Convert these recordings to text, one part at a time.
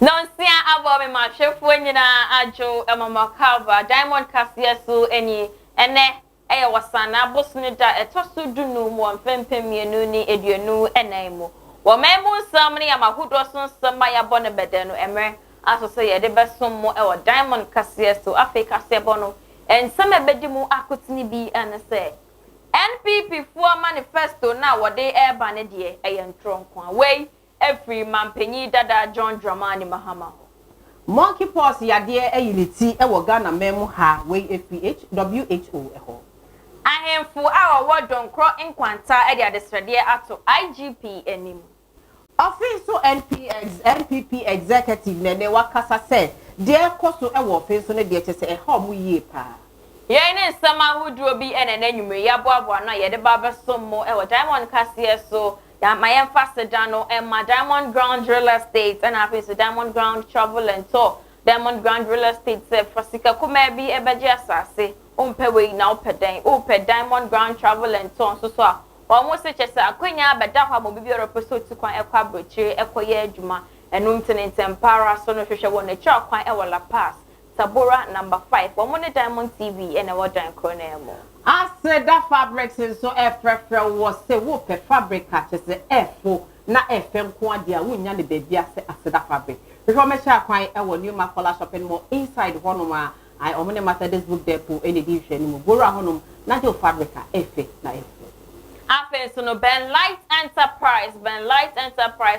Nonsia abo me ma hwefo nyina ajo emama cover Diamond Kasia so eni ene eye wasana abosune da etoso dunu mu mfempemienu ni eduenu enan mu wo memu nsam ne amahodo so nsam ya bone bede no emre aso se ye de besom mu e wo Diamond Kasia so Africa se bono ensam ebedi mu akotini bi ene se NPP for manifesto na wo de eba ne de eye ntronko away every mampenyi dada John Dramani Mahama monkeypox yade ayiliti e wo Ghana memu ha we FPH WHO eho ahemfu awo wodonkro inkwanta e de adesrede ato IGP enim office NPP executive nene wakasa se de koso e wo office no de chese e ha mu yie pa ye ne nsama huduro bi enene nwumre ya boabo na ye de ba sommo e wo Diamond Kasia so ya my emphasis dano and my Diamond Ground Real Estate and happens to Diamond Ground Travel and Tour. Diamond Ground Real Estate se fasika kuma bi ebeji asase umpe we na upeden upe Diamond Ground Travel and Tour so wa mo se chese akwenya abeda kwa mo bibi oropeso ti kwan ekwa brochire ekoye adwuma enum tenentempara so no hwehwe wo na cha kwan e wala pass Tabora number 5 wa mo ne Diamond TV ene wo dan kronemo I said that fabrics and so efrefre was say wo pe fabric catches the efo na efem ko ade a wonya ne baby ase that fabric. Before me sha kwan e wo new Makola shopping mall inside honoma I omene Methodist book depot any division mo goro honum na de fabric efe na efe. Afen so no Ben Light Enterprise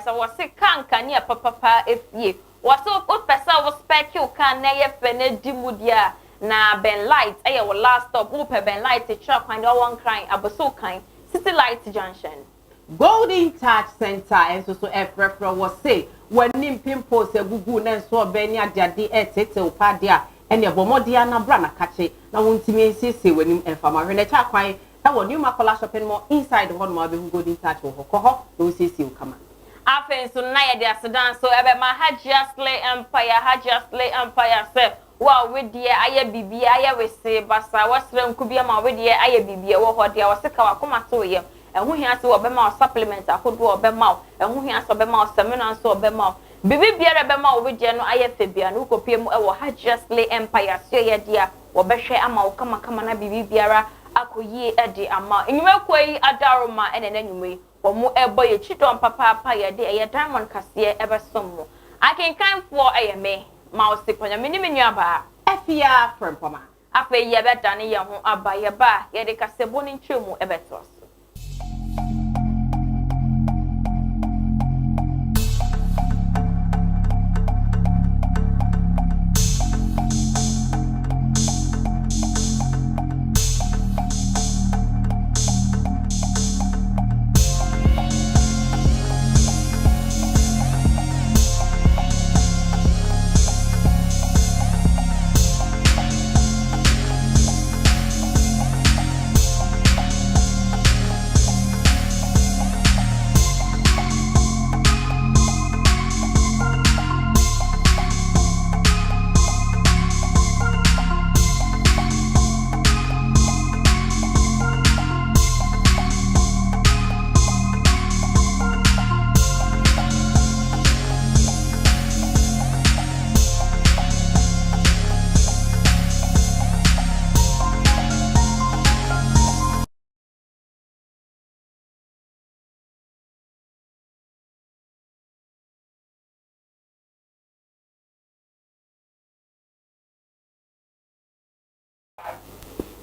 I was say kanka ni papa efie was so pesa was spec you kan na ye fe na dimudia na Ben Light aye wo last stop wo pe Ben Light chop and one crying aboso kind City Light Junction Golden Touch Center and so efrefre was say when nim pimples e gugu na so obani adade etete opadea ene bomodia na bra na kache na wontimi ensese wanim enfama hwe na cha kwan e wo new Makola shopping mall inside the one be Golden Touch wo ho no sese kama afen so na ye de asedan so ebe ma Hajiasley Empire se wow we die aye bibie aye we se basa wasre nkubia ma we die aye bibie wo ho dia waseka wakoma to ye ehu hia se obema supplement akodo obema ehu hia se obema seminar so obema bibi biere bema we die no aye febia no kopie mu e wo Hajiasley Empire so ye dia wo behwe ama wo kama na bibi biara akoyi edi ama enyume kwai adaroma ene na nyume wo mu ebo ye chidon papa ye de ye Diamond Kasia ebesom akenkan fo aye me ma osiponya mini aba afia frempoma afa ye bedane ye ho aba ye ba ye de kasebo ni ntwemu ebetos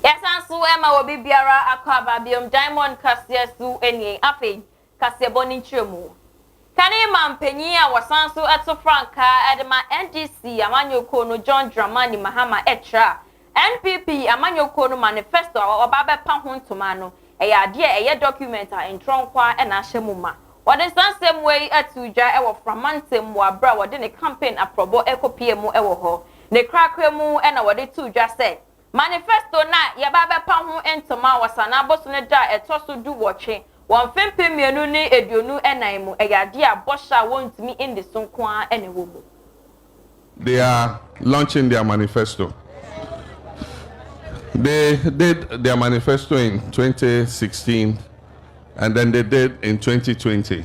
Yes, and so Emma will be biara akaba biom Diamond Kasia su eni afi Kasia boni chemu. Kani mampenyi a wasanso eto franka edema NDC amanyoko no John Dramani Mahama etra NPP amanyoko no manifesto obabe pa ho ntoma no eya de eye document a entronkwa e na hyemuma wode sansem wey atudwa e wo framantem wo abra wode ne campaign aprobo ekopie mu e wo ho ne krakra mu e na wode tudwa se manifesto na ye ba be pa ho entoma wasana boso ne da etoso du woche won fempe mienu ni eduonu enan mu eyade a bosha wontumi indi sonkoa ene wo mu. They are launching their manifesto. They did their manifesto in 2016 and then they did in 2020.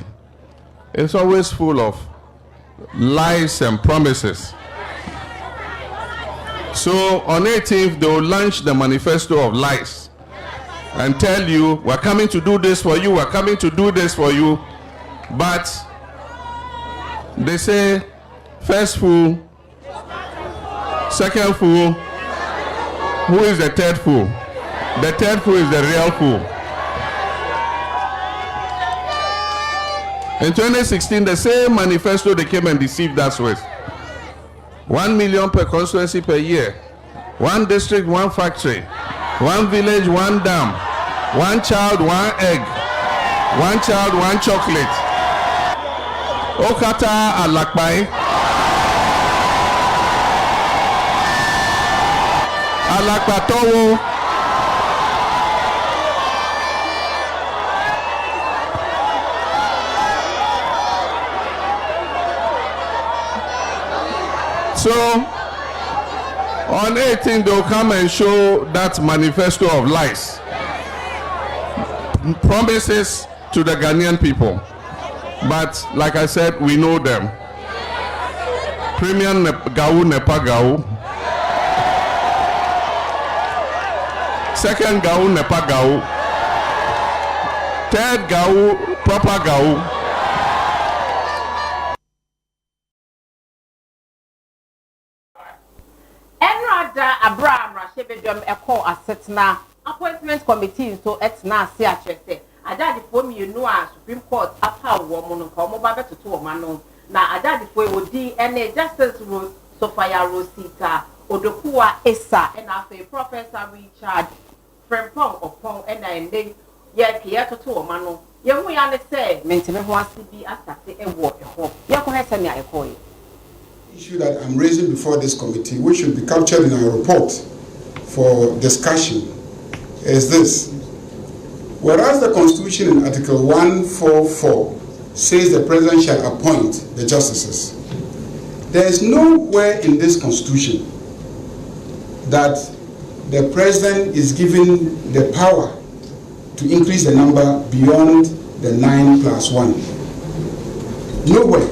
It's always full of lies and promises. So on 18th, they will launch the manifesto of lies and tell you, we're coming to do this for you, we're coming to do this for you. But they say, first fool, second fool, who is the third fool? The third fool is the real fool. In 2016, the same manifesto they came and deceived us with. 1 million per constituency per year. 1 district, 1 factory. 1 village, 1 dam. 1 child, 1 egg. 1 child, 1 chocolate. Okata alakpai. Alakpatowo. So, on 18th, they'll come and show that manifesto of lies, promises to the Ghanaian people. But, like I said, we know them. Premium Gau Nepa Gau. Second Gau Nepa Gau. Third Gau Proper Gau. Abraham Rashebedom Echo Assetna Appointment Committee so etna CHS. Ada the form you know Supreme Court apa woman come over to 2 mano. Na ada the for odi ene Justice Sophia Rosita Odokua Esa and after Professor Richard Frempong upon and I name ye kia to 2 mano. Ye hu ya ne say mentime ho asibi asate e wo e ho. Ye ko hese ne ayekoye. Issue that I'm raising before this committee, which should be captured in our report for discussion, is this. Whereas the Constitution in Article 144 says the President shall appoint the justices, there is nowhere in this Constitution that the President is given the power to increase the number beyond the 9+1. Nowhere.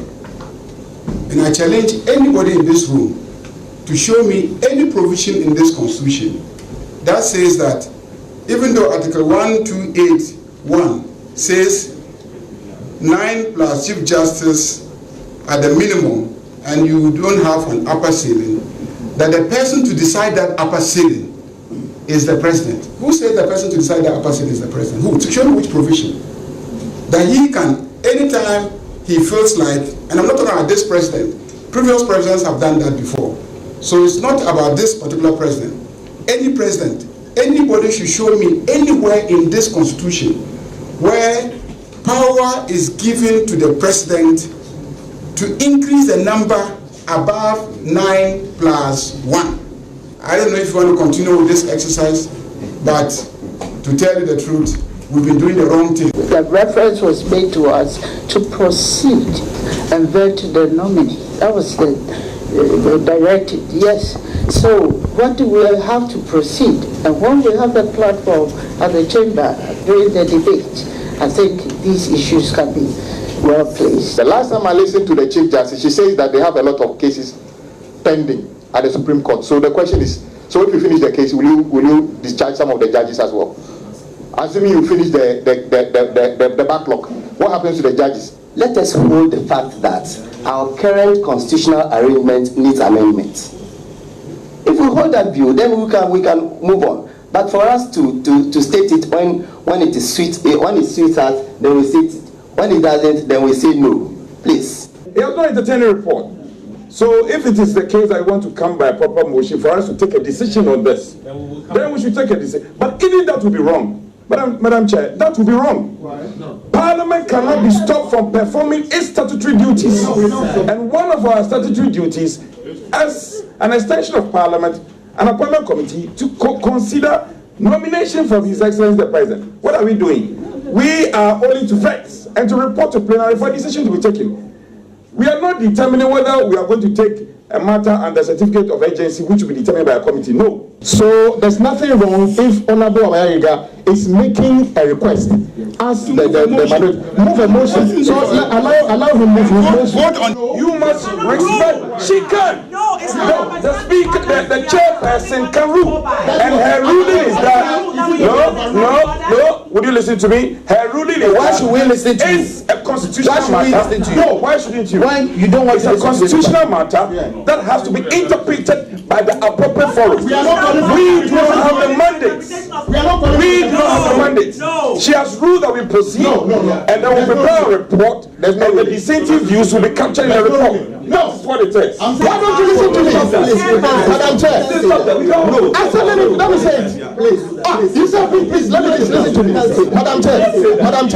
And I challenge anybody in this room to show me any provision in this Constitution that says that even though Article 1281 says 9 plus Chief Justice at the minimum and you don't have an upper ceiling, that the person to decide that upper ceiling is the President. Who says the person to decide that upper ceiling is the President? Who? To show me which provision. That he can, anytime he feels like, and I'm not talking about this president, previous presidents have done that before. So it's not about this particular president. Any president, anybody should show me anywhere in this Constitution where power is given to the president to increase the number above 9+1. I don't know if you want to continue with this exercise, but to tell you the truth, we've been doing the wrong thing. The reference was made to us to proceed and vet the nominee. That was the directive, yes. So what do we have to proceed? And when we have the platform at the chamber during the debate, I think these issues can be well placed. The last time I listened to the Chief Justice, she says that they have a lot of cases pending at the Supreme Court. So the question is, so if you finish the case, will you discharge some of the judges as well? Assuming you finish the backlog, what happens to the judges? Let us hold the fact that our current constitutional arrangement needs amendment. If we hold that view, then we can move on. But for us to state it when it suits us, then we state it. When it doesn't, then we say no. Please. You have not entertained a report. So if it is the case that I want to come by a proper motion for us to take a decision on this, then we should take a decision. But even that would be wrong. Madam Chair, that would be wrong. Why? No. Parliament cannot be stopped from performing its statutory duties. And one of our statutory duties, as an extension of Parliament, an appointment committee to consider nomination from His Excellency the President. What are we doing? We are only to vet and to report to plenary for a decision to be taken. We are not determining whether we are going to take a matter under certificate of agency, which will be determined by a committee. No. So there's nothing wrong if Honorable Abayaga is making a request. Ask the minority, move a motion. So allow him move his motion. You must respect. She can. No, it's not. The speaker, the chairperson can rule, and her ruling is that. No. Would you listen to me? Her ruling is. Why should we listen to you? It's a constitutional Why should we matter. listen to you? No, why shouldn't you? When you don't want it's to a constitutional matter that has to be interpreted by the appropriate forum. We do not have the mandate. We do not have the mandate. No. She has ruled that we proceed, and then we prepare a report, and the dissenting views will be captured in the report. That's what it is. Why don't you listen to me? Madam Chair. I said, let me say it. Please. You said, please, let me listen to me. Madam Chair. Madam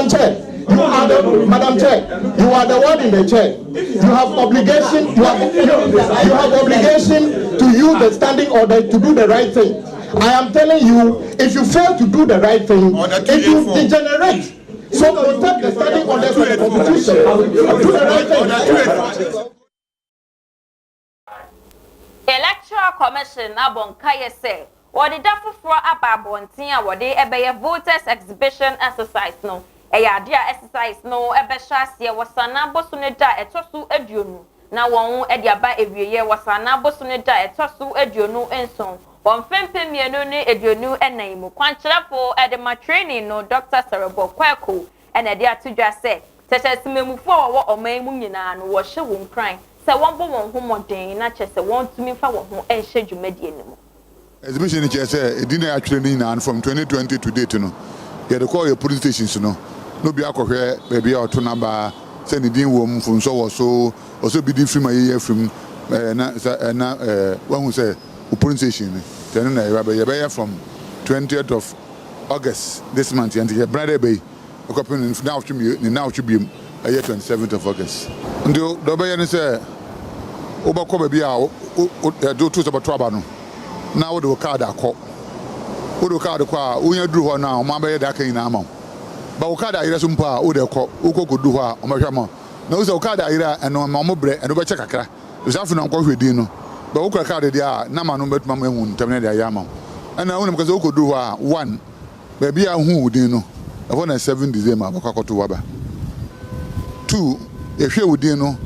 Chair. Madam Chair, you are the one in the chair. You have obligation. You have obligation to use the standing order to do the right thing. I am telling you, if you fail to do the right thing, if you degenerate, so protect the standing orders of the Constitution. Do the right thing. Electoral Commission Abonkaye say, "What the for Ababontia, what they a voters exhibition exercise no." Eya dia exercise no ebesha sie wasana bosuneda etosu eduonu na won ede aba ewieye wasana bosuneda etosu eduonu enson won fempem mienu ne eduonu enan mu kwankyerefo ede ma training no Dr. Sarabo Kweko ene de atudwa se tetesimemufo wo oman mu nyina no wo hye won kran se won bo won homoden na kyese won tumi fa wo ho enhye dwumadie ne mu exhibition ni kyese edina atwere ni na from 2020 to date no ye de call your police stations no no be akohwe baby auto number send the din wo mfun so wo so also be different my year from na when we say police station then na you from 20th of August this month and your brother be occupying now to be 27th of August ndo do be yen say obakọ baby a do to about trouble no na wo do card akọ wo do card kwa wonya duru ho na o ma be da kan na ama ba okada ire so mpa o de ko ukogodu ho a o mahwama na o se okada ire eno ma mo bre eno be che kakra o se afu na nko hwedin no ba o okada de a na ma no betuma ma hu ntamne de ayama ana wona mkaze ukodu ho a 1 ba bia hu udin no e ho na 7 December ba kwakoto waba 2 e hwe udin no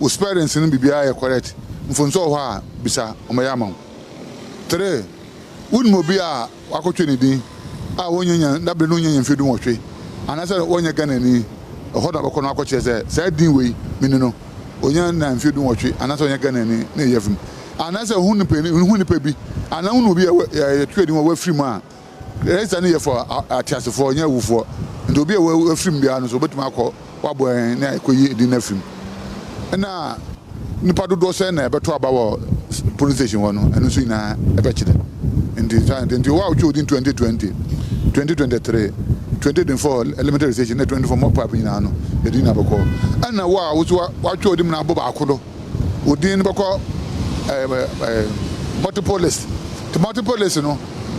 o parents no bibia e correct mfonso ho a bisa o mayama 3 unmo bia akotwe ni din a wonyanya dabre no nyanya mfedu nwotwe anasa wonya Ghana ni hoda bako no akoche say din we mini no onya na mfedu nwotwe anasa wonya Ghana ni na yefim anasa hu nipa bi ana hu bi ya twedi wa free mu a resa ni yefo atiasefo onya wufo ndo bi wa free bia no so betuma akọ wabo na koyi din na free na nipa dodo say na beto abawo police station wo no eno so ina ebechide ndi wa uchu din 2020 2023 2024 elementary station 24 more pipe nyina no edin abako ana wa wuzu wa chu odim na abo ba akodo odin bako multiple list no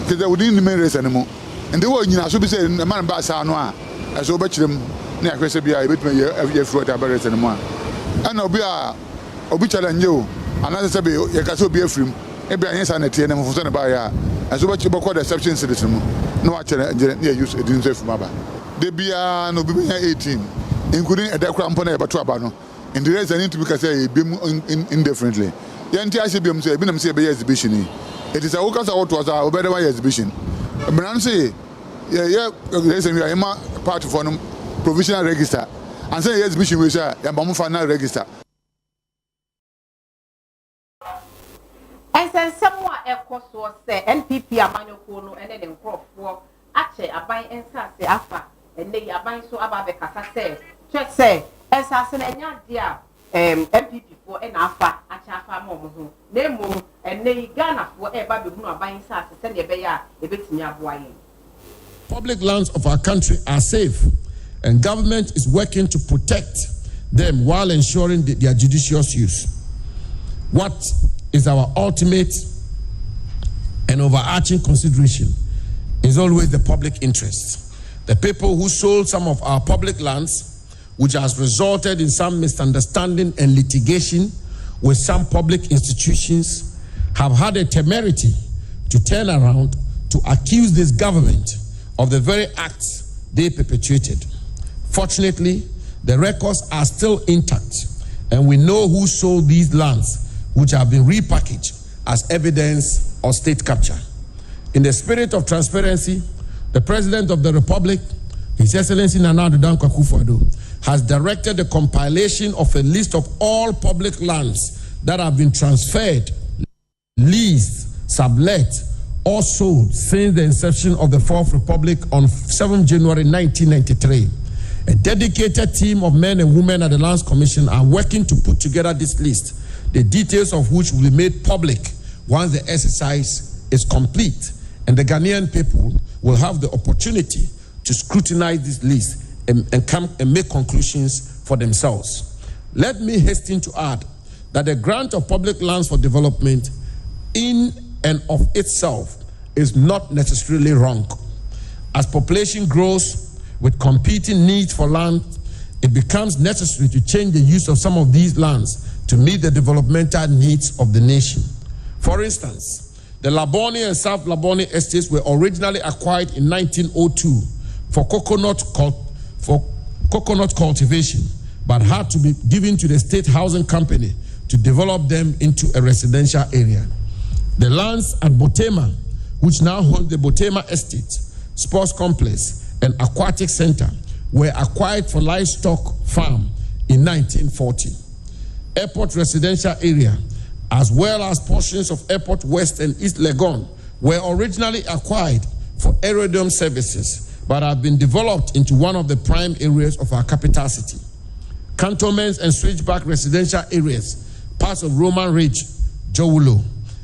kede odin ni men race animo ndi wa nyina so bi say man ba sa no a eso ba kirem na yakwese bia ebetuma ye fruit abarese animo a ana obi challenge o anase se be ye ka so bi afrim e bia yen sa na tie na mfo so na ba ya eso ba chibako deception citizen mu no wa chere na use edin so afum aba de bia no bi bia 18 including edakura mpo na ye bato aba no in the rest I need to be say be indifferently yanti ase biam say bi na say be exhibition it is a workers out was a better exhibition but say yeah reason we are ma part for no provisional register and say exhibition we say ya ba mo final register. And someone was say NPP amanyoko no ene de nkrofo ache aban ensase afa ene aban so aba be kasa say check say ensase na nya dia NPP for ena afa ache afa ma omo ho na emu ene Ghana for e ba be hunu aban ensase se na ebe ya ebetimi aboa yen. Public lands of our country are safe and government is working to protect them while ensuring their judicious use. What is our ultimate and overarching consideration is always the public interest. The people who sold some of our public lands, which has resulted in some misunderstanding and litigation with some public institutions, have had a temerity to turn around to accuse this government of the very acts they perpetuated. Fortunately, the records are still intact, and we know who sold these lands, which have been repackaged as evidence of state capture. In the spirit of transparency, the President of the Republic, His Excellency Nana Addo Dankwa Akufo-Addo, has directed the compilation of a list of all public lands that have been transferred, leased, sublet, or sold since the inception of the Fourth Republic on 7 January 1993. A dedicated team of men and women at the Lands Commission are working to put together this list, the details of which will be made public once the exercise is complete, and the Ghanaian people will have the opportunity to scrutinize this list and come and make conclusions for themselves. Let me hasten to add that the grant of public lands for development in and of itself is not necessarily wrong. As population grows with competing needs for land, it becomes necessary to change the use of some of these lands to meet the developmental needs of the nation. For instance, the Labone and South Labone estates were originally acquired in 1902 for coconut cultivation, but had to be given to the State Housing Company to develop them into a residential area. The lands at Botema, which now hold the Botema Estate, Sports Complex, and Aquatic Center, were acquired for livestock farm in 1940. Airport residential area, as well as portions of Airport West and East Legon, were originally acquired for aerodrome services, but have been developed into one of the prime areas of our capital city. Cantonments and switchback residential areas, parts of Roman Ridge, Jowulo,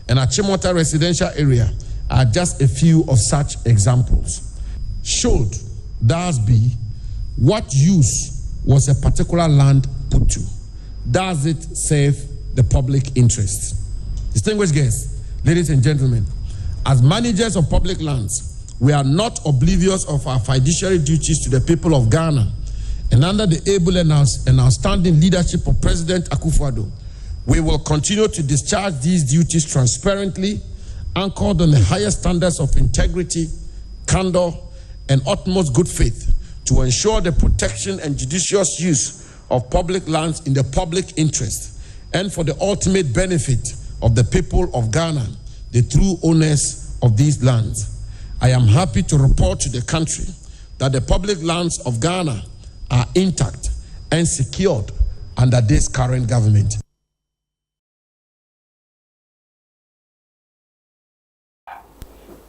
and Achimota residential area are just a few of such examples. Should thus be, what use was a particular land put to? Does it serve the public interest? Distinguished guests, ladies and gentlemen, as managers of public lands, we are not oblivious of our fiduciary duties to the people of Ghana, and under the able and outstanding leadership of President Akufo-Addo, we will continue to discharge these duties transparently, anchored on the highest standards of integrity, candor, and utmost good faith, to ensure the protection and judicious use of public lands in the public interest and for the ultimate benefit of the people of Ghana, the true owners of these lands. I am happy to report to the country that the public lands of Ghana are intact and secured under this current government.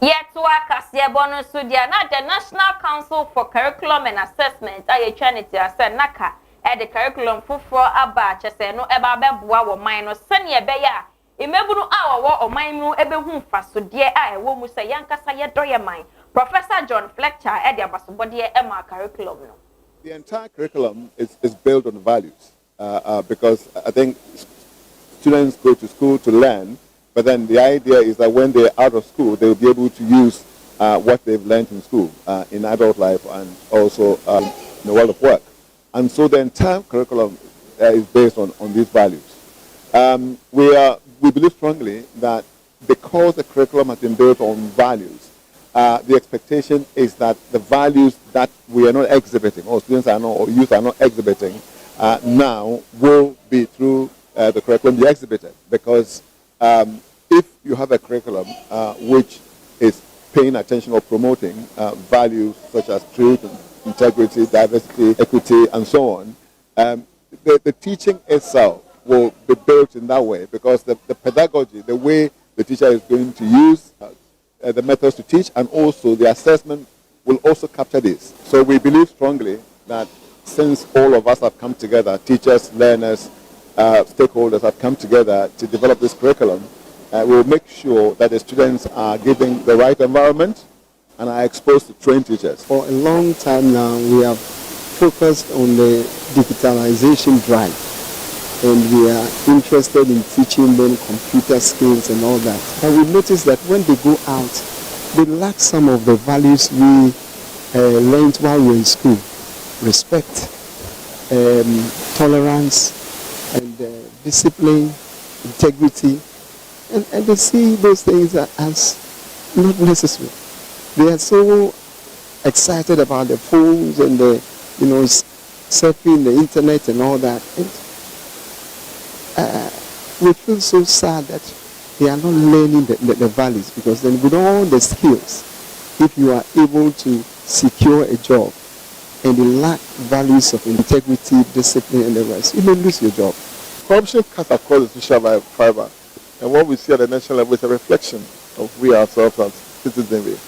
Yet to our Kasia Bono Sudia, not the National Council for Curriculum and Assessment, I Trinity, I said Naka, at the curriculum for Abba, Chese, no Eba Bua, minor, Sanya Beya, Imebunu Awa, or Minu Ebehum Faso, dear I, whom we say Yanka Saya Doya Mine, Professor John Fletcher, at the Abasobody Emma curriculum. The entire curriculum is built on values because I think students go to school to learn, but then the idea is that when they're out of school, they'll be able to use what they've learned in school, in adult life, and also in the world of work. And so the entire curriculum is based on these values. We believe strongly that because the curriculum has been built on values, the expectation is that the values that we are not exhibiting, or students are not, or youth are not exhibiting, now will be through the curriculum be exhibited. Because if you have a curriculum which is paying attention or promoting values such as truth, integrity, diversity, equity, and so on, the teaching itself will be built in that way, because the pedagogy, the way the teacher is going to use the methods to teach, and also the assessment will also capture this. So we believe strongly that since all of us have come together, teachers, learners, stakeholders have come together to develop this curriculum, we'll make sure that the students are given the right environment and are exposed to trained teachers. For a long time now, we have focused on the digitalization drive, and we are interested in teaching them computer skills and all that. But we noticed that when they go out, they lack some of the values we learned while we were in school: respect, tolerance, and discipline, integrity, and they see those things as not necessary. They are so excited about the phones and the, surfing the internet and all that. And we feel so sad that they are not learning the values, because then with all the skills, if you are able to secure a job and you lack values of integrity, discipline, and the rest, you may lose your job. Corruption cuts across the social fiber, and what we see at the national level is a reflection of we ourselves as citizens.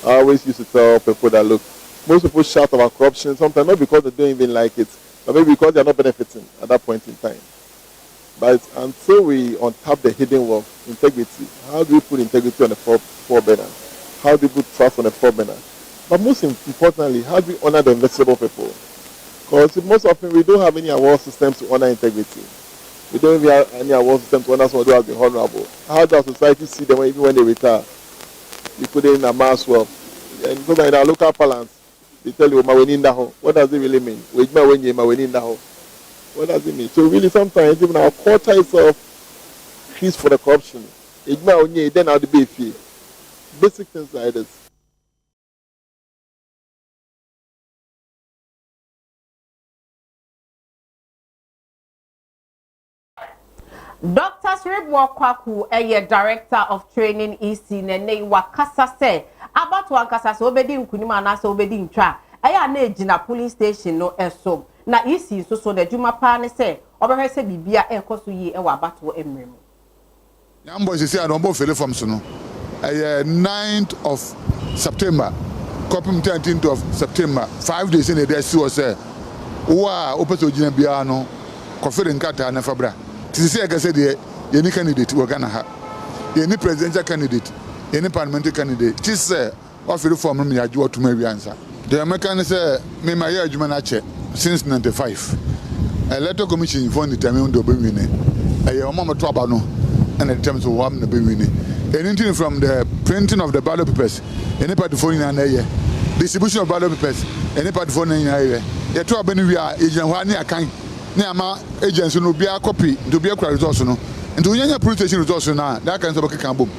I always used to tell people that, look, most people shout about corruption, sometimes not because they don't even like it, but maybe because they are not benefiting at that point in time. But until we untap the hidden wealth, integrity, how do we put integrity on the four burner? How do we put trust on the four burner? But most importantly, how do we honor the invisible people? Because most often we don't have any award systems to honor integrity. We don't even have any award systems to honor someone who has been honorable. How does society see them even when they retire? You put it in a mass wealth. And because in our local parlance, they tell you, what does it really mean? What does it mean? So really sometimes even our culture itself is for the corruption. Then how to be free. Basic things like this. Dr. Sribwa Kwaku, a director of training EC Nene Wakasa say about Wankasa so obedi nkunima na so obedi ntwa aya na ejina police station no eso na EC so the juma pa ne say obehwe bibia ekoso yi e wa abato emremu Yambo say I don't feel from so no 9th of September copim 13th of September 5 days in the day was say wa opeso jina bia no kofere nkata na fabra tisi aka say the any candidate we Ghana ha any presidential candidate any parliamentary candidate ti say offer form me adwo to ma wiansa the American say me my adwuma na che since 95 electoral commission for determine do be win e omo to aba no and in terms of what na be win anything from the printing of the ballot papers any party for na ye distribution of ballot papers any party for na ye ye to aba ni wi a agent ho ani akan ni ama agency no bia copy do bia kwa results no nti unyanya police station results na that can so be kan bom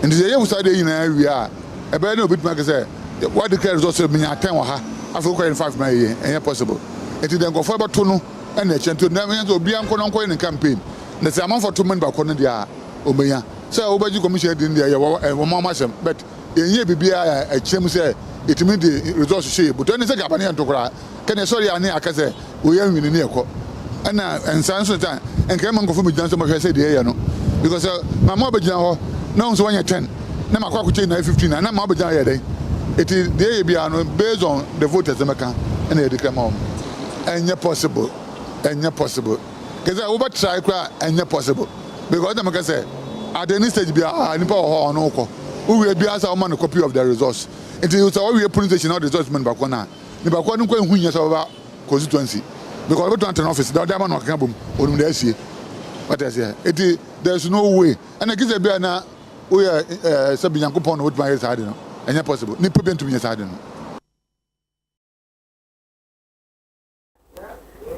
nti ye usade yina wi a e be na obituma ke say what declare results be nya 10 wa ha afi ko 5 na ye enye possible nti den go for be to no na e chento na me so bia nko in campaign na say amount for 2 men ba ko no dia omenya say obaji commission din dia ye wo mama sem but enye bibia a chem say itimi the results shey but any say gabane ntokora ken sorry ani akase wo ya nwini ne ekọ and so time and came on for me dance my say the no because my mother ho now so 10 na makwa ku 15 na my mother here it is the bia no based on the voters meka and they declare mom and possible because I over try cry and possible because them can say at any stage bia nipa ho no ko we bia say man copy of the results it is so we police station not results man back na ni back no ko hunya so ba constituency because we don't office that man no can boom onum dey sie what I say it there's no way and I give a bia na we say binyankopon with my side no enya possible ni problem to me side no.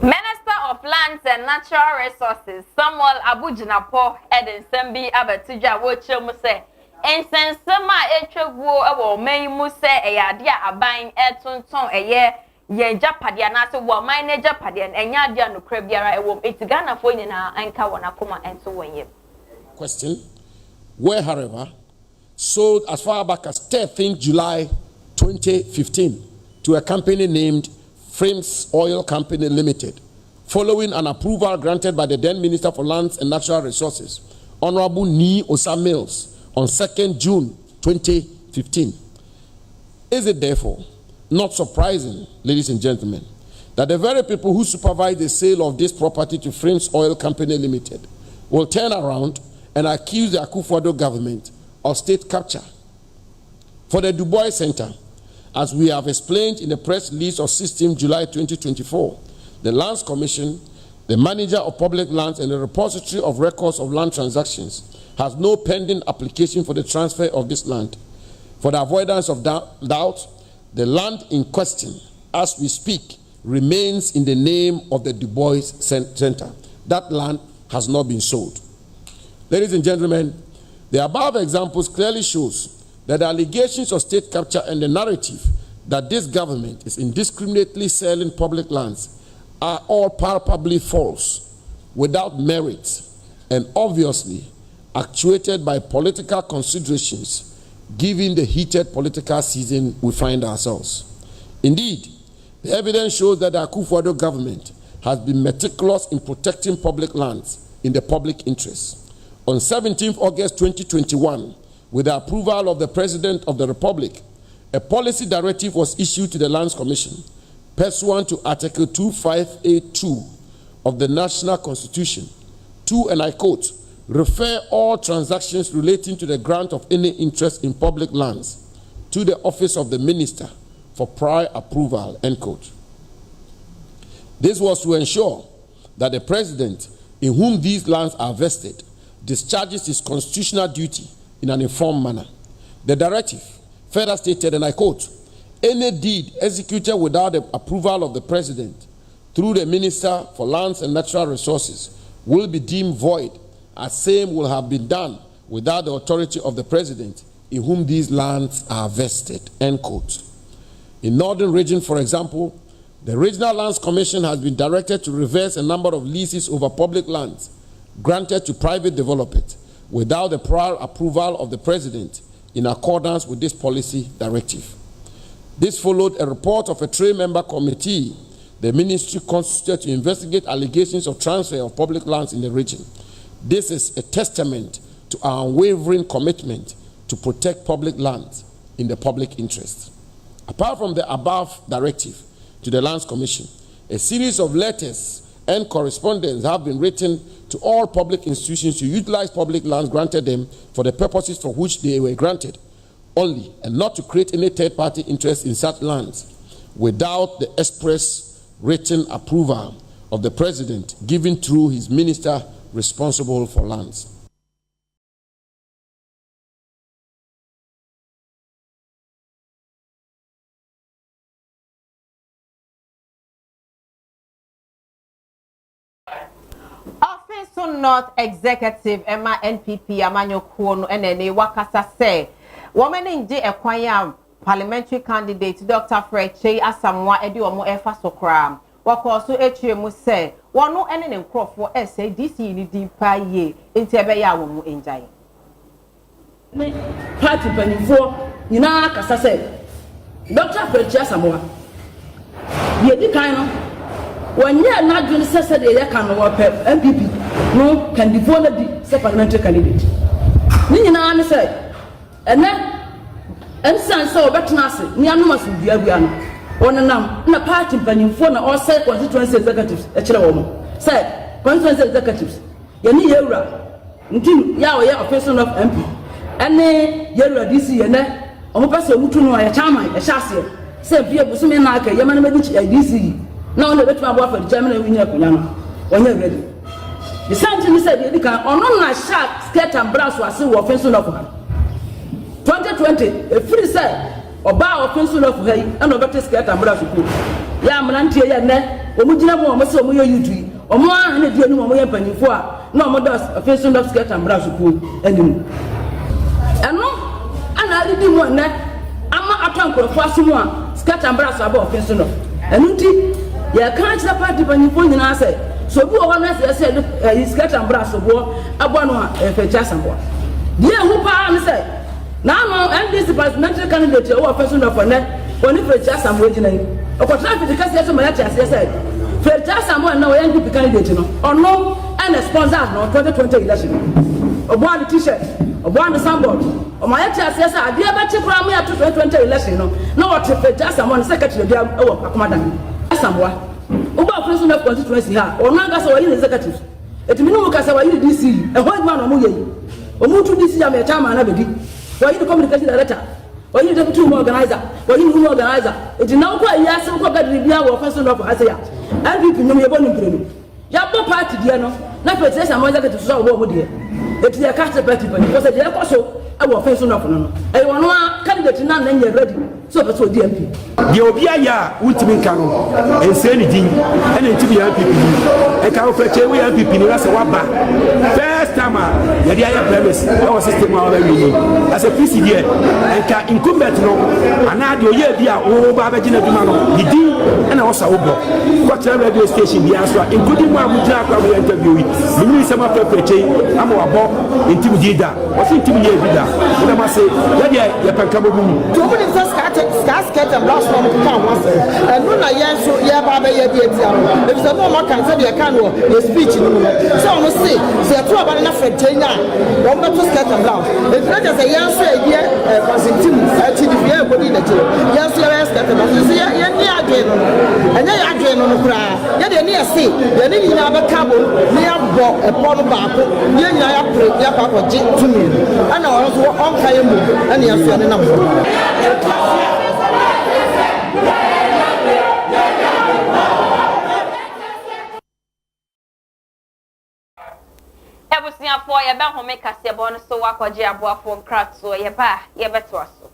Minister of Lands and Natural Resources Samuel Abujinapo Eden Sembi Abatija woche mu say ensensema etwegwo ewo man mu say eyadia aban etonton eye ye japade na se wo man na japade enya dia no kra biara ewo etigana fo nyina anka wona koma ento wonye. Question: where, however, sold as far back as 13th July 2015 to a company named Frames Oil Company Limited, following an approval granted by the then Minister for Lands and Natural Resources, Honorable Nii Osa Mills, on 2nd June 2015. Is it therefore not surprising, ladies and gentlemen, that the very people who supervise the sale of this property to Frames Oil Company Limited will turn around and accuse the Akufo-Addo government of state capture? For the Du Bois Center, as we have explained in the press release of 16 July 2024, the Lands Commission, the manager of public lands and the repository of records of land transactions has no pending application for the transfer of this land. For the avoidance of doubt, the land in question, as we speak, remains in the name of the Du Bois Center. That land has not been sold. Ladies and gentlemen, The above examples clearly shows that the allegations of state capture and the narrative that this government is indiscriminately selling public lands are all palpably false, without merit, and obviously actuated by political considerations given the heated political season we find ourselves. Indeed, the evidence shows that the Akufo-Addo government has been meticulous in protecting public lands in the public interest. On 17 August 2021, with the approval of the President of the Republic, a policy directive was issued to the Lands Commission pursuant to Article 2582 of the National Constitution to, and I quote, refer all transactions relating to the grant of any interest in public lands to the office of the Minister for prior approval, end quote. This was to ensure that the President, in whom these lands are vested, discharges his constitutional duty in an informed manner. The directive further stated, and I quote, any deed executed without the approval of the President through the Minister for Lands and Natural Resources will be deemed void, as same will have been done without the authority of the President in whom these lands are vested, end quote. In Northern Region, for example, the Regional Lands Commission has been directed to reverse a number of leases over public lands granted to private developers without the prior approval of the President in accordance with this policy directive. This followed a report of a 3-member committee the ministry constituted to investigate allegations of transfer of public lands in the region. This is a testament to our unwavering commitment to protect public lands in the public interest. Apart from the above directive to the Lands Commission, a series of letters and correspondence have been written to all public institutions to utilize public lands granted them for the purposes for which they were granted only, and not to create any third-party interest in such lands without the express written approval of the President given through his minister responsible for lands. Office North Executive Emma NPP Amanyo Kuono NNA Wakasa say woman in J Ekwanya parliamentary candidate Dr. Fred Che Asamwa Edi Omo Efa Sokram Wakoso Echiemu say wano ene nkrofo SADC ni dimpa ye enti ebe ya wo mu enjai party panifo nyina kasa say Dr. Fred Che Asamwa ye di kan no wanya na dwene sese de ye kan no wo pe MPP no candidate na di se parliamentary candidate ni nyina ne say ene ensan so obetena ase ni anoma so biabia no wonenam na party panimfo na all say constituency executives e kire wo mo say constituency executives ye ni yewura nti ya wo ye officer of MP ene yewura DC ye ne omo pese omutu no ya chairman e hyase say bia busumi na aka ye mane medi DC na ono betuma bo afa chairman e winya kunya no onye ready the same ni say dey kan ono na shark skirt and brass ase wo officer of 2020 a free say oba offensive of hey and obete skirt and brass ko ya mrantie ye ne omugina mo mo se omo ye yutu omo a na die nu omo ye panifo a na omo da offensive of skirt and brass ko anim eno ana ali di mo ne ama atankrofo asomo a skirt and brass aba offensive eno nti ya kan chira party panifo nyina say so bi o na say skirt and brass bo abo no a fecha sambo die hu pa ne say now, NDC parliamentary candidate who are person of one, only for just some way. Or for traffic, because there's so much as I said. For just someone, no NDP candidate, or no, and a sponsor, no 2020 election. Or one t-shirt, or one soundboard, or my HSS, I did about to cram me up to 2020 election. No, what if just someone secretary, oh, Commander, someone. About person of constituency, or Nagas or executives. It means no Casawa DC, a white man or Muye, or Mutu DC, I'm a chairman, I why you communication director? Why you deputy organizer? Why you organizer? It is now quite yes, so quite Libya or person of Asia. And people know me about him. Yabo party, dear no. Not for this, I'm going to solve what dear. It is a cast party, because the dear also our person of no. I want one candidate none and you're ready. So that's what DMP. The Obia ultimate canon and say anything and to be MPP. I can't fetch away MPP as a wabba. First time ya dia ya premise our system our we as a PCD enka incumbent no ana de oye bia wo ba ba gina duma no didi na wo sa wo bo kwa radio station bia so including wa mujira kwa we interview we ni sama pepeche ama wa bo intim dida wo se intim ye bida wo ma say ya dia ya panka bo mu to we dey scat and blast from can once and no na yen so ya ba ba ya dia dia if so no ma kan say dia kan wo the speech no so no say to about na fetenya wo na to scat and blast if not just a yen so e dia consentim actually bia go di na chiro yen so ya scat and blast so ya ni adwe no enya ya adwe no kura ya de ni ese ya ni nyina ba ka bo ni ya bo e po no ba ko ni nyina ya pre ya pa ko ji tumi ana wo so on ka ye mu ana ya so ne na mo Ebusia for ye ba home kase bo no so wakwaje aboafo nkratso ye ba ye beto aso.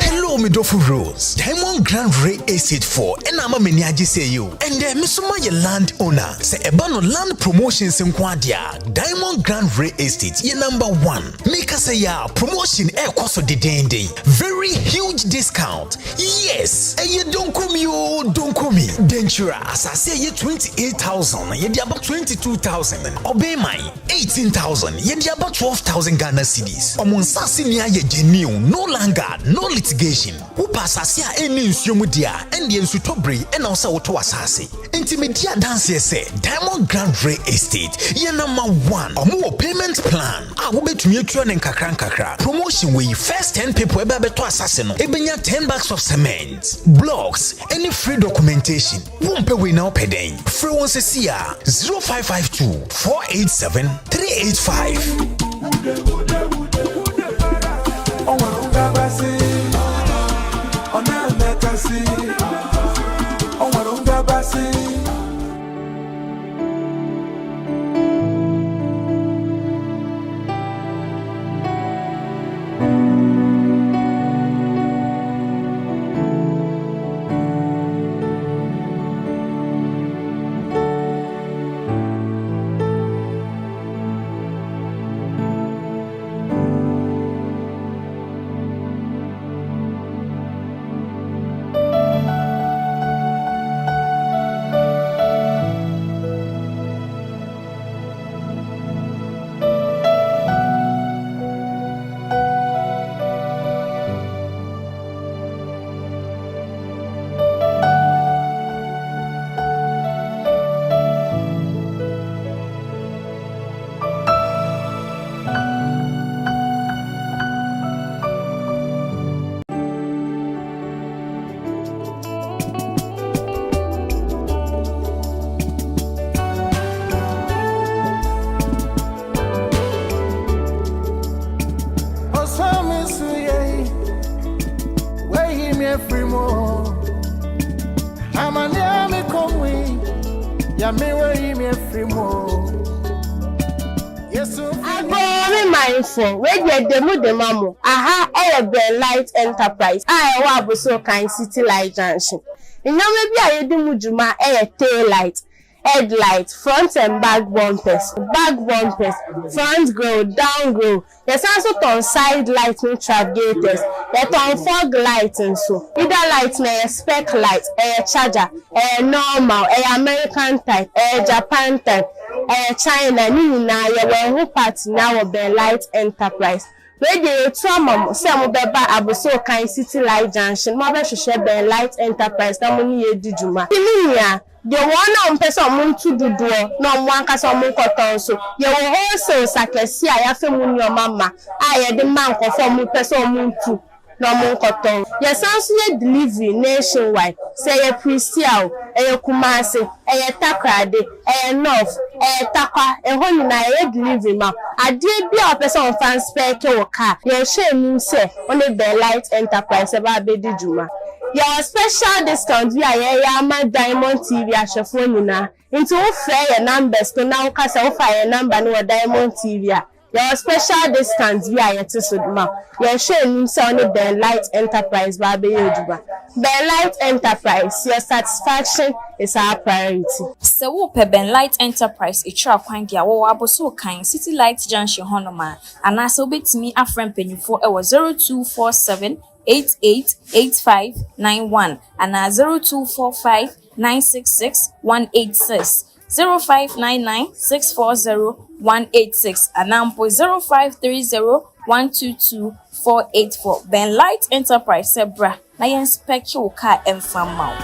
Hello, Midofo Rose. Diamond Grand Ray Estate 4. And I'm a meniaji say you. And then Misuma ye land owner. Say ebano land promotions in Quadia. Diamond Grand Ray Estate ye number 1. Make us say ya promotion air cost of the day. Very huge discount. Yes. And ye don't come you, don't come me. Dentura as I say ye 28,000. Ye di about 22,000. Obey my 18,000. Ye di about 12,000 Ghana cedis. Omon sasi niya ye genuine. No longer, no litigation. Upa sasia eni nsuomudia endi nsutobre ena osa woto asase. Intimedia dance say Diamond Grand Ray Estate ye number 1. Omo payment plan. A wo betumi atwa ne nkakra. Promotion we first 10 people ebe beto asase no. Ebenya 10 bags of cement, blocks, any free documentation. Won't pay we now peden. Free one se 0552 487 385. Radio Demo Demamo, aha, Air Light Enterprise, I wabuso kind City Light Junction. In no maybe I do Mujuma air tail light. headlight, front and back bumpers, front grille, down grille. There's also on side light and travigators. There's on fog light and so. Either light na spec light, charger, normal, American type, Japan type, China, Nina, your party now of the Light Enterprise. Radio trauma, some beba abuso kind city light junction, mother should share the Light Enterprise, that money ye did you ma. The one on person moon to do door, no one can some cotton so. You will also sacrifice, I have moon your mama. I had the man conform with person moon too. No more cotton. Yes, answer delivery nationwide. Say a Priscial, a Kumasi, a Takrade, a North, a Taka, a Honina, delivery ma. I did be a person fan spare car. Your shame, say, only the Light Enterprise about Baby Juma. Your special discount via Yama Diamond TV as your phone into fair numbers to now cast off a number no Diamond TV. Your special discount via your Tisudma. Your shame on the Light Enterprise Baby Yojuba. The Light Enterprise, your satisfaction is our priority. So Ben Light Enterprise a trap kwangia wo aboso kan City Light Junction honoma and as obet me a friend penny for 0247 888591 and 0245 966 186 0599 640 186 and 0530 122 484. Ben Light Enterprise Sebra na inspect your car and farm mouth.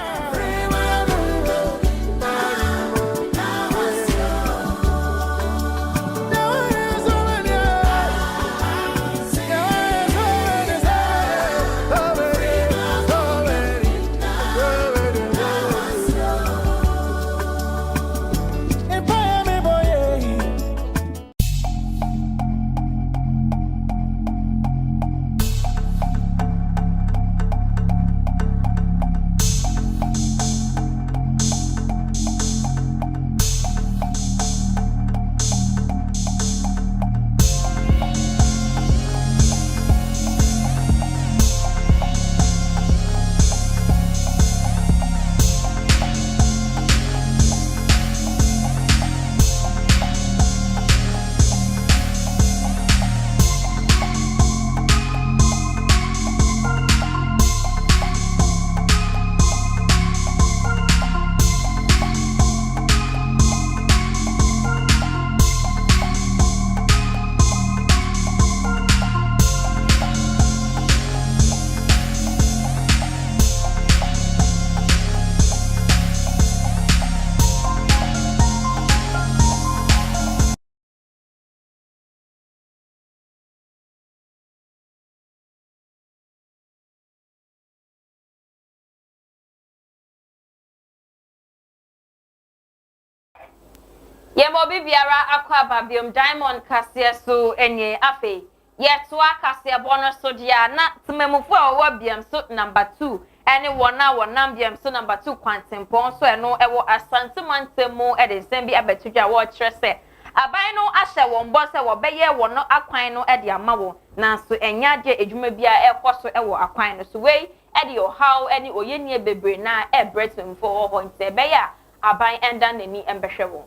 Yemo bibiara akwa babiom Diamond Kasia so enye afe yetwa Kasia bono so dia na tememufo owo biam so number 2 ene wona wonam biam so number 2 kwantempon so eno ewo asante mantemu e de sembi abetudwa wo kire se aban no ahye won bo se wo beye wono akwan no e de amawo na so enyade edwuma bia ekoso ewo akwan no so we e de how ene oyenie bebre na e bretemfo ho nte beya aban enda nani embehwe wo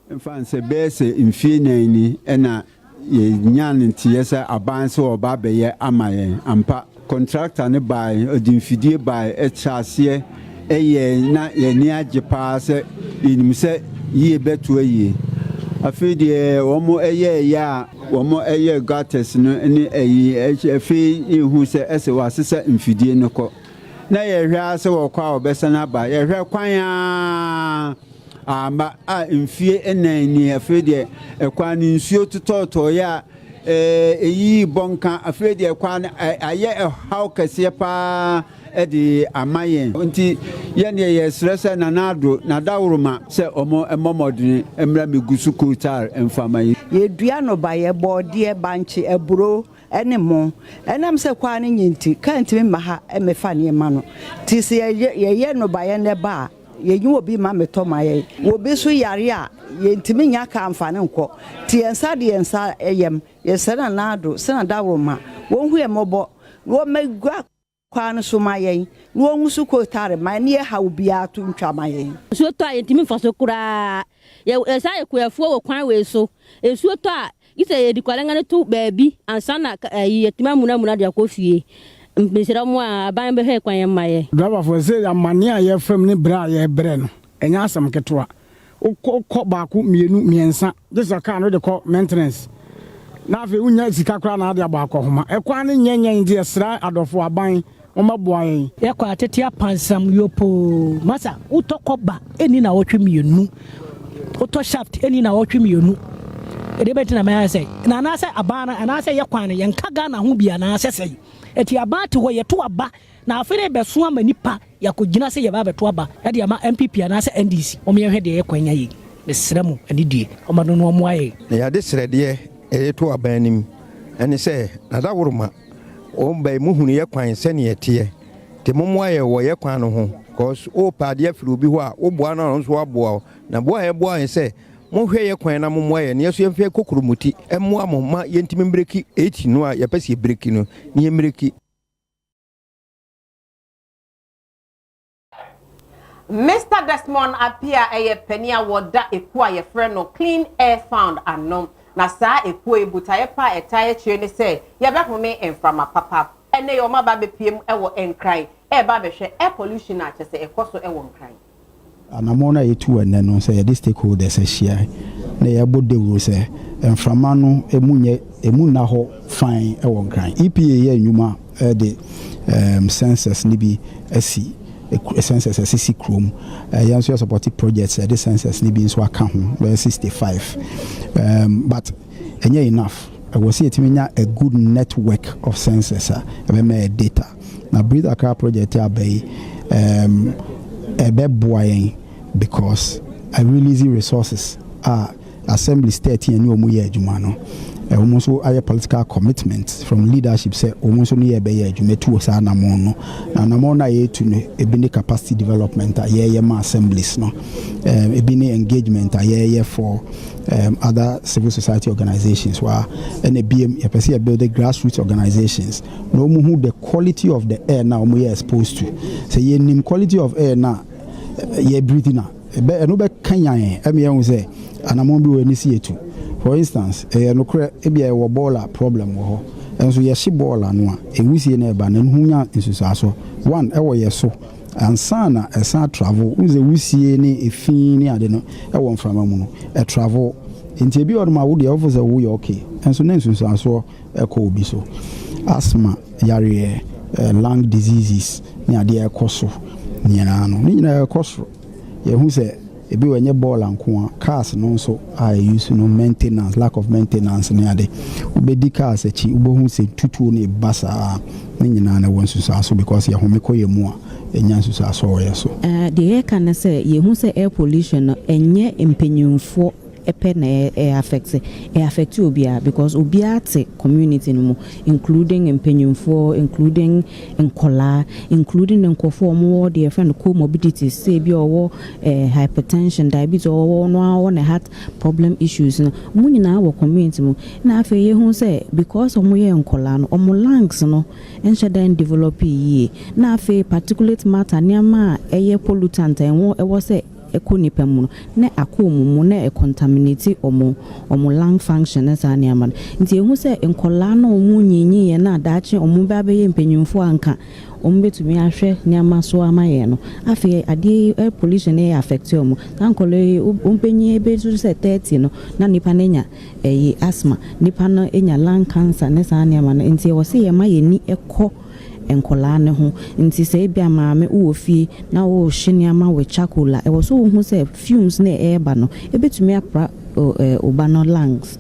Mfanse bese mfie nani ena ye nyan ntiyesa abanse oba beye amaye ampa contractor ne bai odimfidie bai echase eye na ye ni ajepa se inimse yi betu ayi afidie womo eye ya womo eye gates no ni ayi afi ihu se ese wasese mfidie ne ko na ye hwa se wo kwa obesa na ba ye hwa kwan amba a mfie enani afede ekwa ni nsuo tototo ya eyi bonka afede ekwa aye how kase pa edi amaye nti ye ne ye stress na nado na dawruma se omo emomodini emra megusu kotar emfamaye ye dua no ba ye bode banchi eburo ene mo enam se kwa ne nyinti kanti me ha emefa ne ma no ti se ye no ba ye ne ba ye nyu obi ma meto maye obi so yare a ye ntimi nya ka amfane nko ti ensa de ensa eyem ye sena nado sena dawroma won hu emobo wo magua kwan so ma yen no onwu su ko tare ma ne ha obi ato ntwa ma yen so to ayentimi faso kura ye esa ekuafu wo kwan we so esu to a ise ye dikwala ngane to baabi ansa na yetima muna de akofie mbesira mu aban be he kwan ye maye driver for say amane a ye fam ne bra ye bre no enya asam ketwa ukọ baako mienu miensa desa car no de call maintenance na afi unya sika kra na ade abaako homa ekwan ne nyenyen de esra adofo aban omaboa yen ye kwa atete apansam yopo masa utokoba eni na wotwe mienu uto shaft eni na wotwe mienu edebeti na ma say na na say abana na say ye kwan ye nkaga na ho bia na say eti abate ho ye to aba na afere beso ama nipa yakogina se ye ba beto aba ya de ama MPP na say NDC omyehwe de ye kwanya yi besremu adidie omado no omo aye na ya de srede e to aba anim ene se na da woruma o mba mu hunu ye kwan se ne yete te momo aye wo ye kwan no ho cause o paade afiri obi ho a wo boa na so aboa na boa ye boa se mo hwe ye kwan na momo aye ne yeso ye mfe kokurumuti emo amoma ye ntimi mbreki 8 no a ye pese breki no ne ye mbreki. Mr. Desmond Apia eye penia woda ekua ye friend no Clean Air Fund anom na saa ekua ebutaye pa etaye chire ne se ye behome enframa papa ene yo maba bepiem ewo enkran e ba behwe air pollution a chese ekoso ewo nkran anamona yetu ene no se ye the stakeholders ahia na ye bodewuro se enframa no emu na ho fine ewo nkran EPA ye nyuma de census ni bi asi census assisi chrome yanso support projects the census ni bi nso aka ho 65 but enye enough I was see it a good network of census data na Breathe Accra project abey boying because I release resources assembly state and new year jumano almost a political commitment from leadership say almost near be jumetu sa na mono na ye to ebini capacity development ye ma assemblies no ebini engagement ye for other civil society organizations where and a BM you see build the grassroots organizations no mu who the quality of the air now we are exposed to say ye nim quality of air now ye breathing now no be kanyan em say anamon bi we ni see etu. For instance, no cre ebia wo baller problem wo ho. Enso ye hye baller no a ewusie na eba na nhunya nsusuaso. One e wo ye so. Ansana esa travel uze wusie ni efin ni ade no e wo mframa mu no. E travel nti ebi oduma wo de officer wo ye okay. Enso na nsusuaso e ko obi so. Asthma, yare, lung diseases ni ade e koso. Nyina no. Ni nyina e koso. Ye hu se ebi wenye ball anko cars no so I use no maintenance lack of maintenance ne ade ubedi cars echi ubohu se tutu ne basa ne nyina na won so so because ye home koye mu a enya so so so the air can say ye hu say air pollution enye empenyumfo epe na affect obia because obia te community no including empenyumfo including enkola including nkofo mo the friend comorbidities say bi owo hypertension diabetes owo no na heart problem issues no mu nyina wo community mo na afa ye hu say because omo ye enkola no omo lungs no enche den develop yi na afa particulate matter niama eye pollutant enwo ewo say ekonipa mu na akomumu na contaminate omo lung function as aniama nti ehu se enkola na omu nyinyi ye na adaache omu ba be ye mpenyumfo anka omu betumi ahwe niama so amaye no afi ade air pollution e affect omu kankole ompenyi ebe so se 30 no na nipa nenya asthma nipa no enya lung cancer na sa aniama nti wo se ye ma ye ni ekọ enkola ne ho nti se bia maame wo fie na wo hye ama we chakula e wo so hu se fumes na e ba no e betumi apra oba no lungs.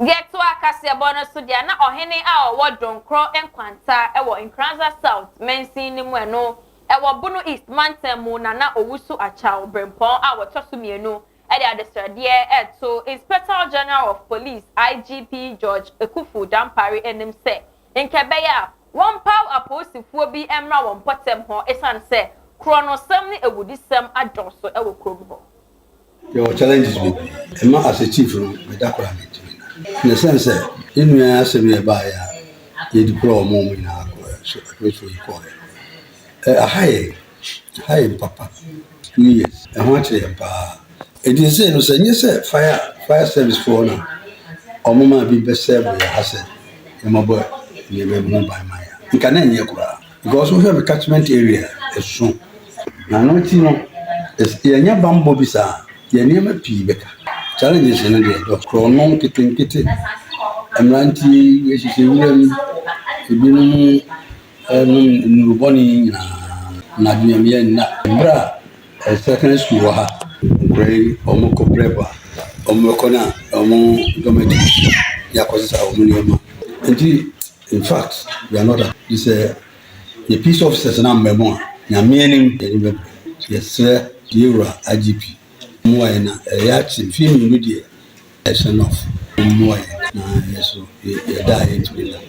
Get to Akasia Bono Sudia na ohene a wo donkro enkwanta e wo Nkranza South mensin ni mu eno e wo Bono East Mountain mu na owusu acha obrempon a wo tosu mienu Edi Adesradie to Inspector General of Police IGP George Ekufu Dampari enim se Nkebeya one pow aposifuo bi emra won potem ho esan se kronosem ni ewudisem adonso ewo krom ho. Your challenges be as a chief no me dakora me. In the sense that in me as a buyer, you deploy more in our which we call it. A high papa 2 years. And what it is saying, no, say, fire service for now. Or mama be best served with a hazard. My boy, you may be by my. You can end your crowd because we have a catchment area as soon. Now, no, you know, it's your bamboo bisa, your name a pea baker. Challenges in the dog, chrono, kitty, and ranty, which is William, Nuboni, Nadia, Bra, a second school, Gray, Omoko Breva, Omokona, Omo Dominic, Yakosa, Omuniama. In fact, we are not. It's a piece of Sessanam Memo. Now, meaning, yes, sir, Euro, IGP. Moina, a yacht in film media. That's enough. Moina, yes, you die into it.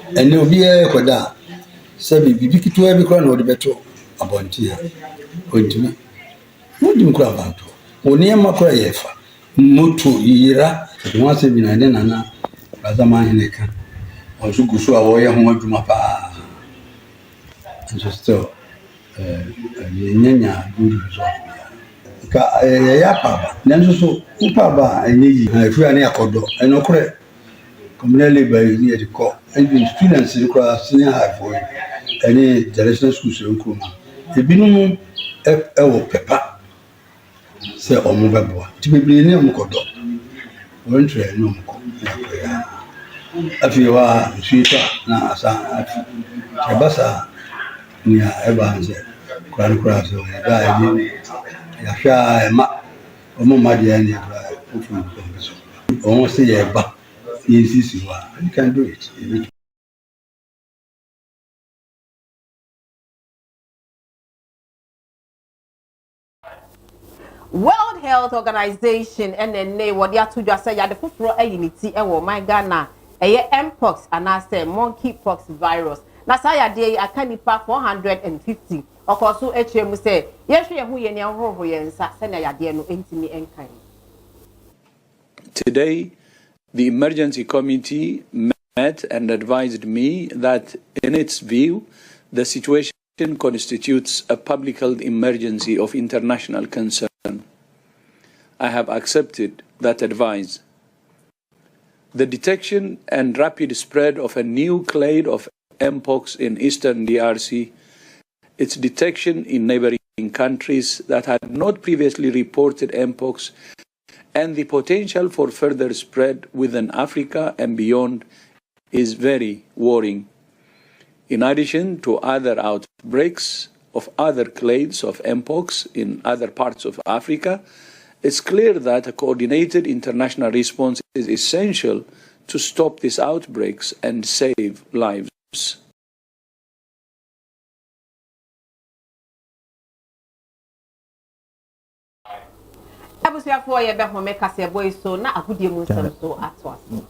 And there will be a Koda. Sabi, be to every crown or the better about here. Going to me. What do you cry about? Only a Macraefa. Mutu Ira, once a been Nana, Razama in the can. Also, go so away home to my pa. And just so, Yenya, good result. Yapa, then so, Upaba, and Yiji, if you are near Kodo, and no correct. Communally by near the court, and the students require senior high for any directional schools in Kuma. The minimum pepper, say, or movable. To be near Mukodo. One train, no more. If you are sweeter, now, Sabasa near Evans, Grand Cross, or Yasha, Madia, almost say a back. Yes, you are. You can do it. World Health Organization and then what they are to just say, the full unity, and my Ghana. Mpox and I say monkeypox virus. Nasaya day I can nipa 450. Of course, so HM say, yes, we are who you know who you send a idea no intimi and kind. Today, the emergency committee met and advised me that, in its view, the situation constitutes a public health emergency of international concern. I have accepted that advice. The detection and rapid spread of a new clade of Mpox in eastern DRC, its detection in neighboring countries that had not previously reported Mpox, and the potential for further spread within Africa and beyond is very worrying. In addition to other outbreaks of other clades of Mpox in other parts of Africa, it's clear that a coordinated international response is essential to stop these outbreaks and save lives. Abusuafo ye be home kase boy so na agudie mu nsem so ato ase.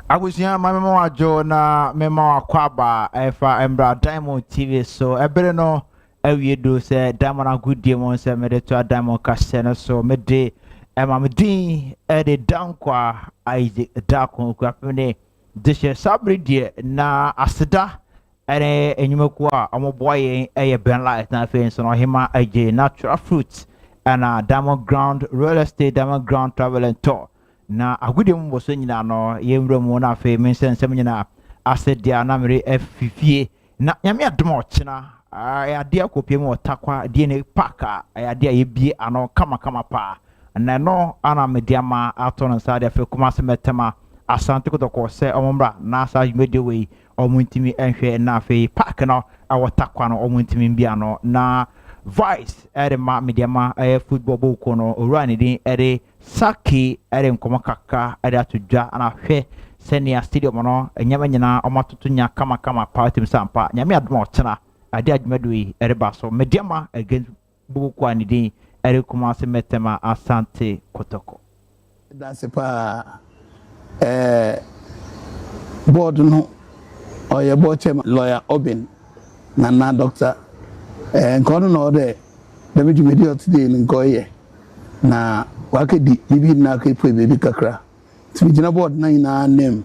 Agusia mama wajo na mema wakwaba efa embra Diamond TV so ebere no awie do se Diamond agudie mo se mede to Diamond kase no so mede mamedin de dankwa Isaac Dakon kwapene dishe sabri die na aseda ene enyumaku a omoboye eye Ben Light na fe so no hima aje natural fruits and Diamond Ground Real Estate Diamond Ground Travel and Tour na agudie mu boso nyina no yemro mu na fe mensen sem nyina asedia na mere afifie na nyame adom ochina ade akopie mu otakwa de ne paka ade ayebie ano kama pa na no ana mediama aton sa de fe kuma se metema asante kotoko se omombra na sa media we omuntimi enhwe na fe pak no awotakwa no omuntimi bia no na Vice ma mediama football boko no orani din Saki nkomo kaka atudwa ana hwe senior stadium no nyama nyina omatoto nya kama party sampa nyame adoma otena ade adwumadu yi ba so mediama against boko ani din kuma se metema asante kotoko that's pa board no oye board chairman lawyer Obin na doctor nkono no de me djumedi otide nkoye na wakedi bibi na kepo bebi kakra tibigina board na ina nem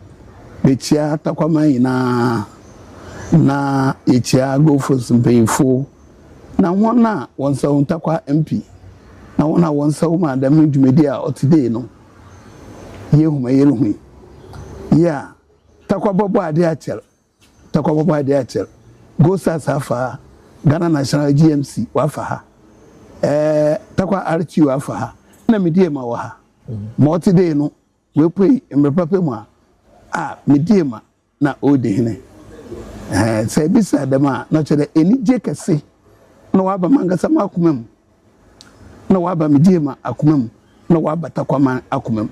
bechia takwama ina na echia go for simpefo na wona wonsa untakwa MP na wona wonsa uma da me djumedi a otide no yehuma yeruhu ya takwa bobo ade achel go safa Ghana National GMC wafaha takwa RQ wafaha na medie ma waha multi day no we pay mrepape mu a medie ma na ode hene say bisa dema na chere enije kese na waba mangasa makumem na waba medie ma akumem na waba takwa man akumem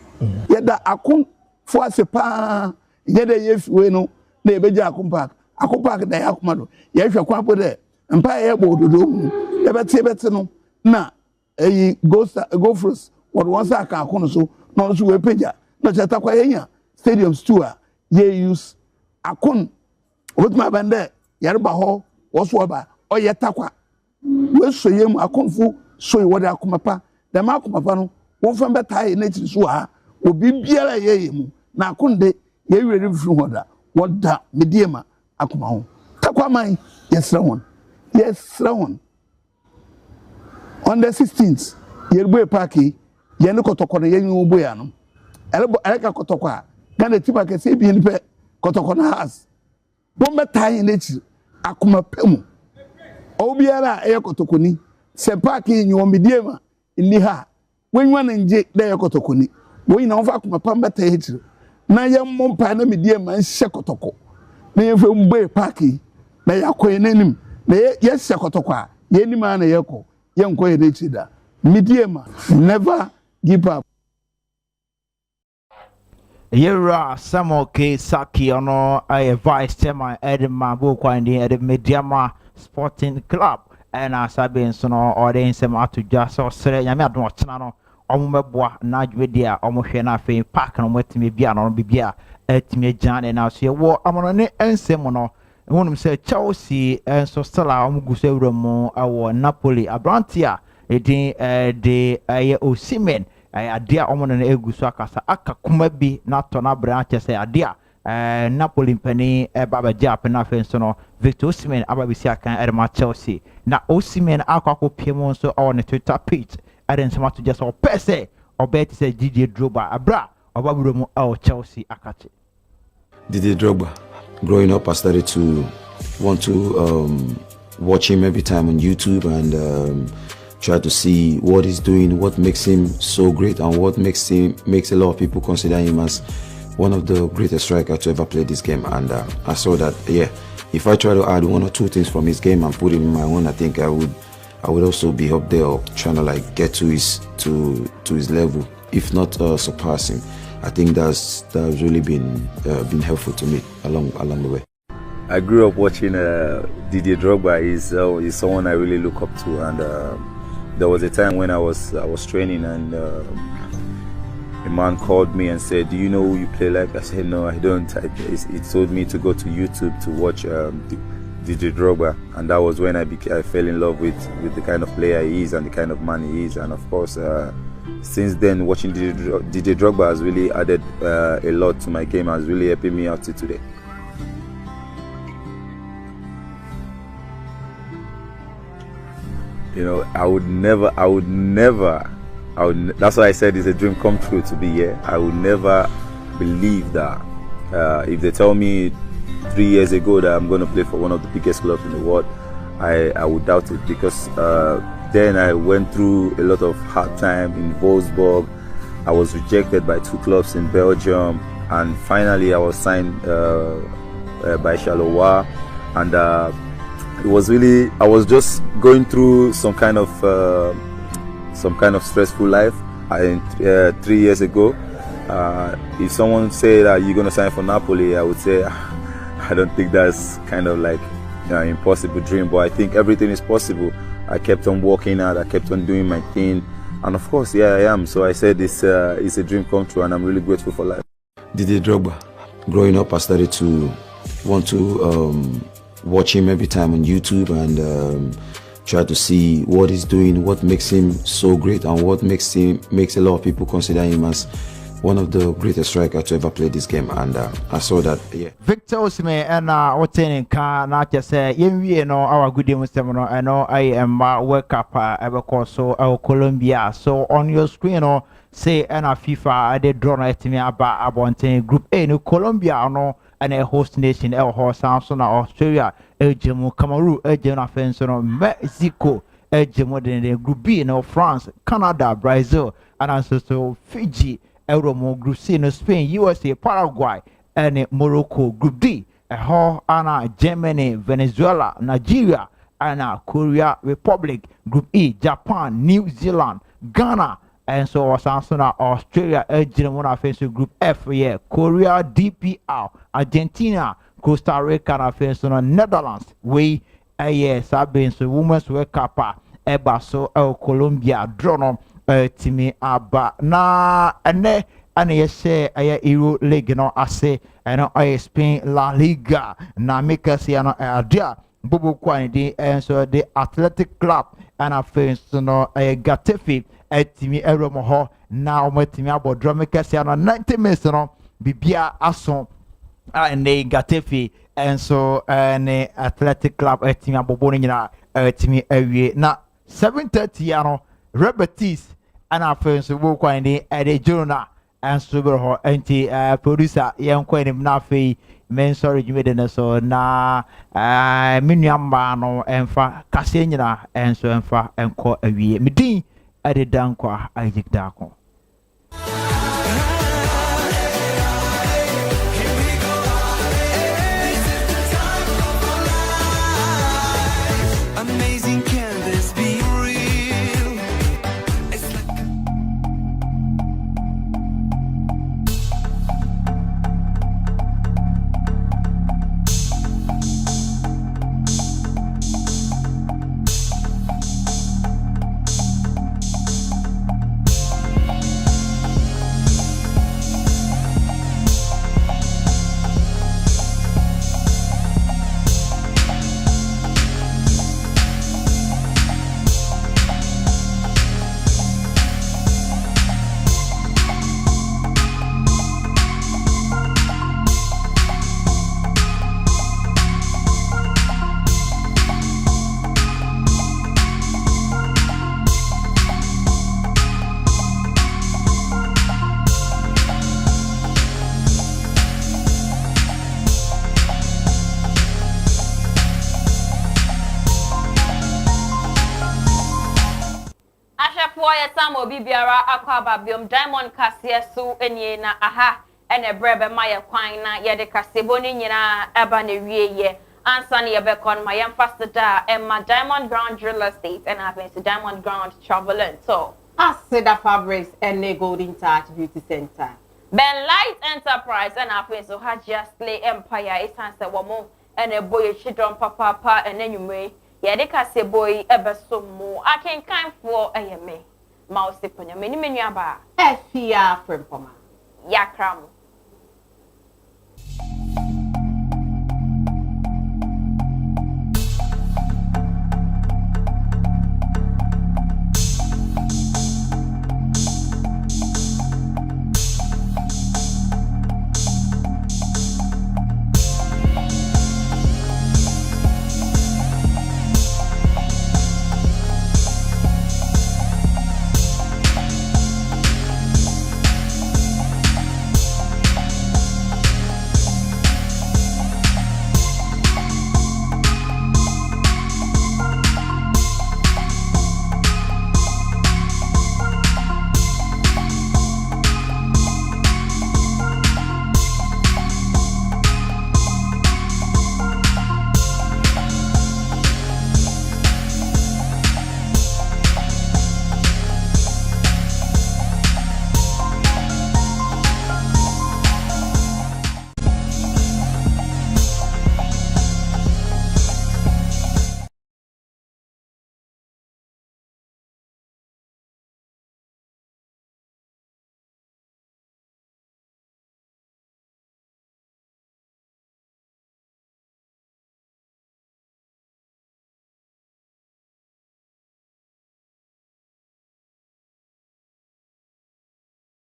yeda akun fo asepa yeda yefiwe no na ebeja akumpak da yakumado yehwe kwapo de mpa ye bododo mu ebete no na go first what once aka akono so no so we peja na chata kwa yenya stadiums too a ye use akon with my bande yarba ho woso ba oye takwa we so yem akonfu so ye wode akomapa dem akomapa no wo fa beta ye na chiri so ha obi biara ye yemu na akonde ye were firi hoda woda mediema akoma ho takwa man yesra won yes round on the 16th yerbo party ye ne kotoko na yen obo ya no eleka kotoko a Ghana tiba ke se bi ni pe kotoko na has bombe tai na chi akoma pemu obiara e kotoko ni se party nyi o medie ma ni ha wenwa na nje da ye kotoko ni wo na ofa akoma pamba tai chi na ye mmompa na medie ma nhye kotoko na ye fe mbe party na yakọ enenim na yes kotokwa yeni ma na yeko yenko ye nechida midiema never give up Yera Samuel K Saki ono a vice chairman Edma Bokwa ndi Mediama Sporting Club and asabe so no ode nsem atudwa so sere nyame adon ochena no omumeboa na adwedi a omohwe na afen park no matime bia no bibia atime jane na so ye wo amono ne ensem no wonum say Chelsea and so stella omuguso ewramo awo Napoli Abrantia edin de Osimhen adia omono na eguso akasa akakuma bi na to na branch say adia Napoli mpani baba jap na fenso no Victor Osimhen ababisi akan erma Chelsea na Osimhen akakopiem so on the Twitter page aden samato just o pese obeti say Didier Drogba abra obaburo mu Chelsea akati Didier Drogba. Growing up, I started to want to watch him every time on YouTube and try to see what he's doing, what makes him so great, and what makes a lot of people consider him as one of the greatest strikers to ever play this game. And I saw that, yeah, if I try to add one or two things from his game and put it in my own, I think I would also be up there, trying to like get to his level, if not surpassing. I think that's really been helpful to me along the way. I grew up watching Didier Drogba. He's someone I really look up to, and there was a time when I was training, and a man called me and said, "Do you know who you play like?" I said, "No, I don't." He told me to go to YouTube to watch DJ Drogba, and that was when I fell in love with the kind of player he is and the kind of man he is. And of course, since then, watching DJ Drogba has really added a lot to my game, has really helping me out to today. You know, that's why I said it's a dream come true to be here. I would never believe that if they tell me 3 years ago that I'm going to play for one of the biggest clubs in the world, I would doubt it, because then I went through a lot of hard time in Wolfsburg. I was rejected by 2 clubs in Belgium, and finally I was signed by Charleroi, and it was really, I was just going through some kind of stressful life. 3 years ago, if someone say that you're going to sign for Napoli, I would say I don't think that's kind of like impossible dream, but I think everything is possible. I kept on working out, I kept on doing my thing, and of course, yeah, I am. So I said it's a dream come true, and I'm really grateful for life. Didier Drogba. Growing up, I started to want to watch him every time on YouTube and try to see what he's doing, what makes him so great, and what makes a lot of people consider him as one of the greatest strikers to ever play this game. And I saw that, yeah. Victor Osimhen and what's in car not just say you know our good game seminar. I know I am work up ever so our Colombia. So on your screen or say and FIFA I did draw at me about Group A no Colombia no and a host nation El Samson Australia Ejimo Cameroon Ejimo Fenson Mexico Ejimo then Group B no France Canada Brazil and also Fiji Euromo Group C no Spain USA Paraguay and Morocco Group D Anna Germany Venezuela Nigeria and Korea Republic Group E Japan New Zealand Ghana and so Samsung Australia Ejimo Fenson Group F yeah Korea DPR Argentina Costa Rica and Fenson Netherlands we Sabin so Women's World Cup eba so Colombia draw timi aba na ene ana yese aya Euro League no ase eno Spain La Liga na make us no adia bobo kwani di enso the Athletic Club ana face no Getafe timi eromo ho na omatimi abodro make us no 90 minutes no bibia aso and Getafe enso ne Athletic Club timi abobo ni nyina timi awie na 7:30 ya no Rebetis and our friends who quite a journal and super hot anti producer young quite him na fee men sorry you made so na miniambano and fa Cassina and so and fa and call a wee medin at the dankwa Isaac Dako. Amazing, can this be real? It's like Samo bibiara akwaba biom Diamond Kasia su enye na aha ene brebe maye kwan na ye de kasebo ni nyina eba na wieye ansa ne ye be kon ma yem fasida emma Diamond Ground Real Estate and happen to Diamond Ground Traveling so Aseda Fabrics and Golden Touch Beauty Center Ben Light Enterprise and happen so Hajia Slay Empire it answer womo and a boy chidon papa and then you may ye de kasebo ebe so mo akenkan for ayeme ma o se ponya meni aba efia frempoma yakra mo